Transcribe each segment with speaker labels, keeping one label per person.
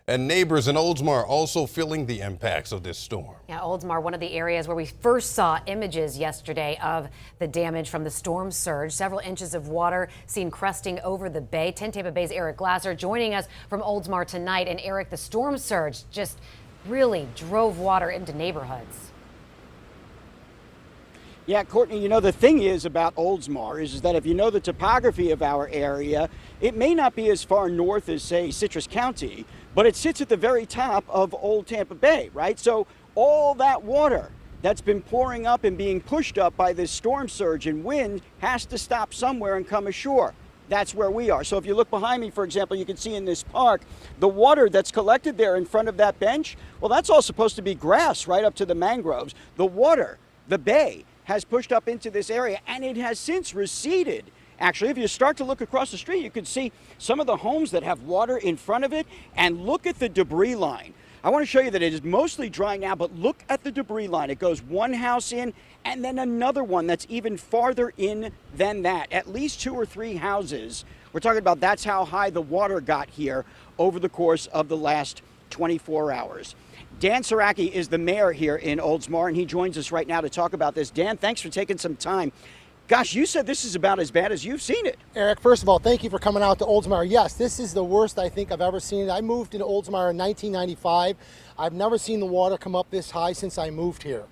Speaker 1: And neighbors in Oldsmar also feeling the impacts of this storm.
Speaker 2: Yeah, Oldsmar, one of the areas where we first saw images yesterday of the damage from the storm surge. Several inches of water seen cresting over the bay. 10 Tampa Bay's Eric Glasser joining us from Oldsmar tonight. And Eric, the storm surge just really drove water into neighborhoods.
Speaker 3: Yeah, Courtney, you know, the thing is about Oldsmar is that if you know the topography of our area, it may not be as far north as, say, Citrus County, but it sits at the very top of Old Tampa Bay, right? So all that water that's been pouring up and being pushed up by this storm surge and wind has to stop somewhere and come ashore. That's where we are. So if you look behind me, for example, you can see in this park, the water that's collected there in front of that bench, well, that's all supposed to be grass right up to the mangroves. The water, the bay, has pushed up into this area, and it has since receded. Actually, if you start to look across the street, you can see some of the homes that have water in front of it, and look at the debris line. I want to show you that it is mostly dry now, but look at the debris line. It goes one house in and then another one that's even farther in than that. At least 2 or 3 houses. We're talking about that's how high the water got here over the course of the last 24 hours. Dan Saraki is the mayor here in Oldsmar, and he joins us right now to talk about this. Dan, thanks for taking some time. Gosh, you said this is about as bad as you've seen it.
Speaker 4: Eric, first of all, thank you for coming out to Oldsmar. Yes, this is the worst I think I've ever seen. I moved into Oldsmar in 1995. I've never seen the water come up this high since I moved here.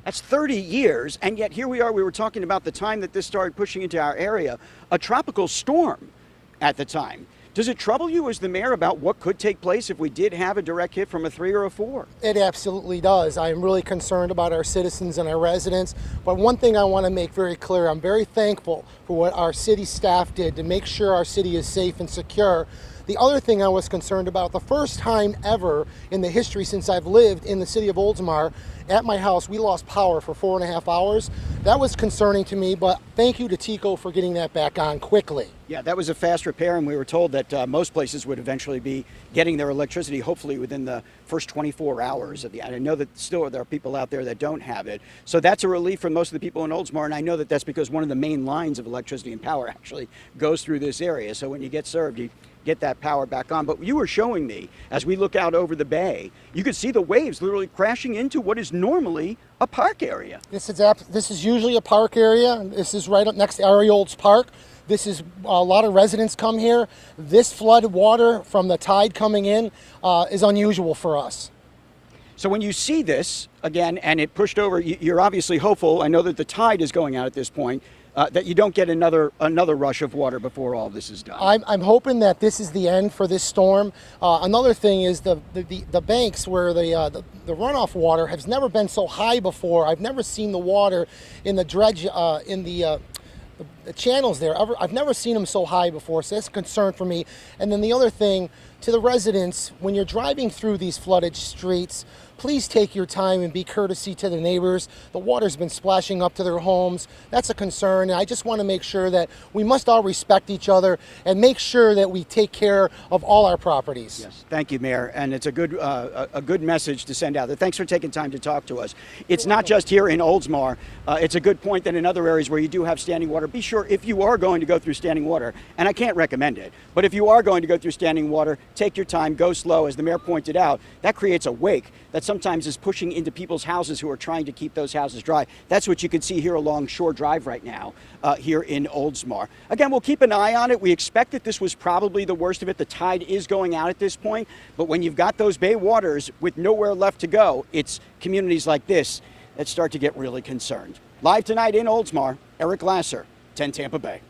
Speaker 3: That's 30 years, and yet here we are. We were talking about the time that this started pushing into our area, a tropical storm at the time. Does it trouble you as the mayor about what could take place if we did have a direct hit from a 3 or a 4?
Speaker 4: It absolutely does. I am really concerned about our citizens and our residents. But one thing I want to make very clear, I'm very thankful for what our city staff did to make sure our city is safe and secure. The other thing I was concerned about, the first time ever in the history since I've lived in the city of Oldsmar, at my house, we lost power for 4.5 hours. That was concerning to me, but thank you to Tico for getting that back on quickly.
Speaker 3: Yeah, that was a fast repair, and we were told that most places would eventually be getting their electricity, hopefully within the first 24 hours of the. I know that still there are people out there that don't have it. So that's a relief for most of the people in Oldsmar, and I know that that's because one of the main lines of electricity and power actually goes through this area. So when you get served, you get that power back on. But you were showing me, as we look out over the bay, you could see the waves literally crashing into what is normally a park area.
Speaker 4: This is usually a park area. This is right up next to Ariolds Park. This is a lot of residents come here. This flood water from the tide coming in is unusual for us.
Speaker 3: So when you see this again and it pushed over, you're obviously hopeful. I know that the tide is going out at this point. That you don't get another rush of water before all this is done.
Speaker 4: I'm hoping that this is the end for this storm. Another thing is the banks where the runoff water has never been so high before. I've never seen the water in the dredge in the channels there. I've never seen them so high before, so that's a concern for me. And then the other thing, to the residents, when you're driving through these flooded streets, please take your time and be courtesy to the neighbors. The water's been splashing up to their homes. That's a concern, and I just want to make sure that we must all respect each other and make sure that we take care of all our properties.
Speaker 3: Yes, thank you, Mayor, and it's a good message to send out there. Thanks for taking time to talk to us. It's not just here in Oldsmar. It's a good point that in other areas where you do have standing water, be sure if you are going to go through standing water, and I can't recommend it, but if you are going to go through standing water, take your time, go slow. As the mayor pointed out, that creates a wake that sometimes is pushing into people's houses who are trying to keep those houses dry. That's what you can see here along Shore Drive right now here in Oldsmar. Again, we'll keep an eye on it. We expect that this was probably the worst of it. The tide is going out at this point, but when you've got those bay waters with nowhere left to go, it's communities like this that start to get really concerned. Live tonight in Oldsmar, Eric Glasser, 10 Tampa Bay.